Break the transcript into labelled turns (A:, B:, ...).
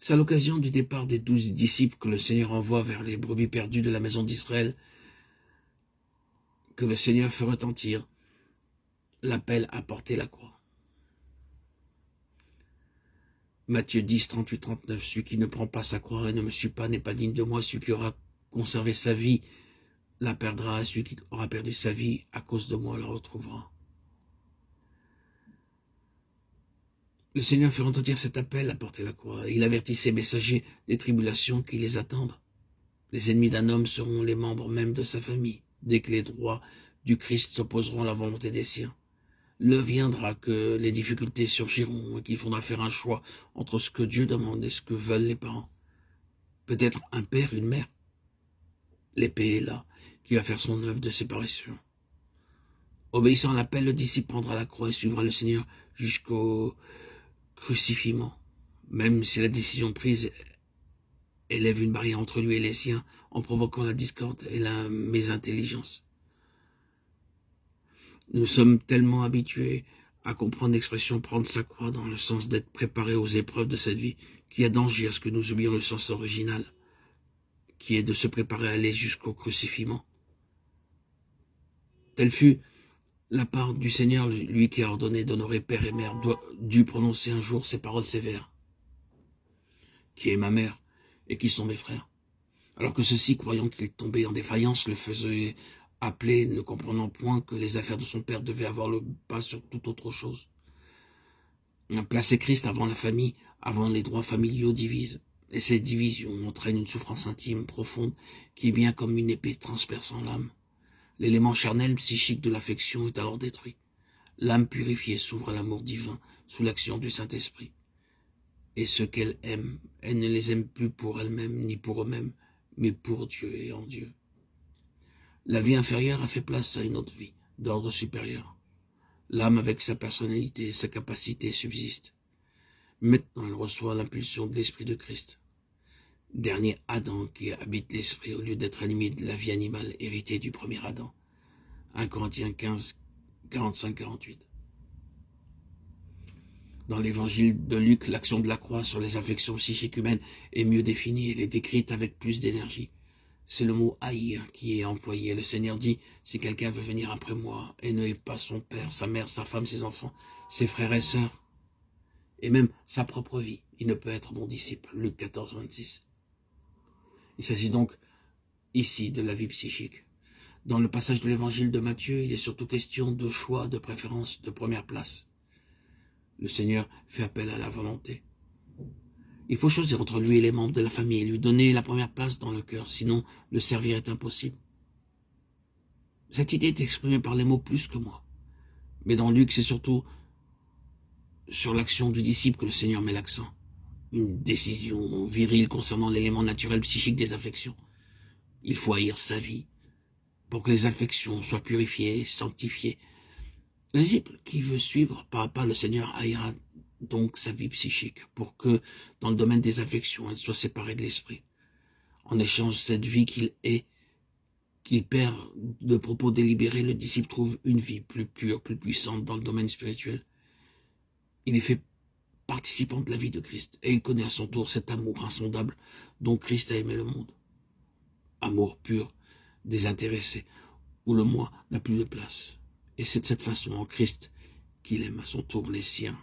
A: C'est à l'occasion du départ des 12 disciples que le Seigneur envoie vers les brebis perdues de la maison d'Israël que le Seigneur fait retentir l'appel à porter la croix. Matthieu 10, 38, 39, celui qui ne prend pas sa croix et ne me suit pas n'est pas digne de moi. Celui qui aura conservé sa vie la perdra, et celui qui aura perdu sa vie à cause de moi la retrouvera. Le Seigneur fait retentir cet appel à porter la croix. Il avertit ses messagers des tribulations qui les attendent. Les ennemis d'un homme seront les membres même de sa famille, dès que les droits du Christ s'opposeront à la volonté des siens. L'heure viendra que les difficultés surgiront et qu'il faudra faire un choix entre ce que Dieu demande et ce que veulent les parents. Peut-être un père, une mère. L'épée est là, qui va faire son œuvre de séparation. Obéissant à l'appel, le disciple prendra la croix et suivra le Seigneur jusqu'au crucifiement. Même si la décision prise élève une barrière entre lui et les siens en provoquant la discorde et la mésintelligence. Nous sommes tellement habitués à comprendre l'expression « prendre sa croix » dans le sens d'être préparé aux épreuves de cette vie qu'il y a danger à ce que nous oublions le sens original, qui est de se préparer à aller jusqu'au crucifiement. Telle fut la part du Seigneur, lui qui a ordonné d'honorer père et mère, dut prononcer un jour ces paroles sévères. Qui est ma mère et qui sont mes frères? Alors que ceux-ci, croyant qu'il tombait en défaillance, le faisaient appeler, ne comprenant point que les affaires de son père devaient avoir le pas sur toute autre chose. Placer Christ avant la famille, avant les droits familiaux divise. Et ces divisions entraînent une souffrance intime, profonde, qui est bien comme une épée transperçant l'âme. L'élément charnel, psychique de l'affection est alors détruit. L'âme purifiée s'ouvre à l'amour divin sous l'action du Saint-Esprit. Et ceux qu'elle aime, elle ne les aime plus pour elle-même ni pour eux-mêmes, mais pour Dieu et en Dieu. La vie inférieure a fait place à une autre vie, d'ordre supérieur. L'âme avec sa personnalité et sa capacité subsiste. Maintenant, elle reçoit l'impulsion de l'Esprit de Christ. Dernier Adam qui habite l'Esprit au lieu d'être animé de la vie animale héritée du premier Adam. 1 Corinthiens 15, 45-48. Dans l'évangile de Luc, l'action de la croix sur les affections psychiques humaines est mieux définie, elle est décrite avec plus d'énergie. C'est le mot « haïr » qui est employé. Le Seigneur dit « Si quelqu'un veut venir après moi et ne hait pas son père, sa mère, sa femme, ses enfants, ses frères et sœurs, et même sa propre vie, il ne peut être mon disciple. » Luc 14, 26. Il s'agit donc ici de la vie psychique. Dans le passage de l'évangile de Matthieu, il est surtout question de choix, de préférence, de première place. Le Seigneur fait appel à la volonté. Il faut choisir entre lui et les membres de la famille et lui donner la première place dans le cœur, sinon le servir est impossible. Cette idée est exprimée par les mots plus que moi. Mais dans Luc, c'est surtout sur l'action du disciple que le Seigneur met l'accent. Une décision virile concernant l'élément naturel psychique des affections. Il faut haïr sa vie pour que les affections soient purifiées, sanctifiées. Le disciple qui veut suivre pas à pas le Seigneur haïra donc sa vie psychique, pour que, dans le domaine des affections, elle soit séparée de l'esprit. En échange de cette vie qu'il perd de propos délibérés, le disciple trouve une vie plus pure, plus puissante dans le domaine spirituel. Il est fait participant de la vie de Christ, et il connaît à son tour cet amour insondable dont Christ a aimé le monde. Amour pur, désintéressé, où le moi n'a plus de place. Et c'est de cette façon en Christ qu'il aime à son tour les siens.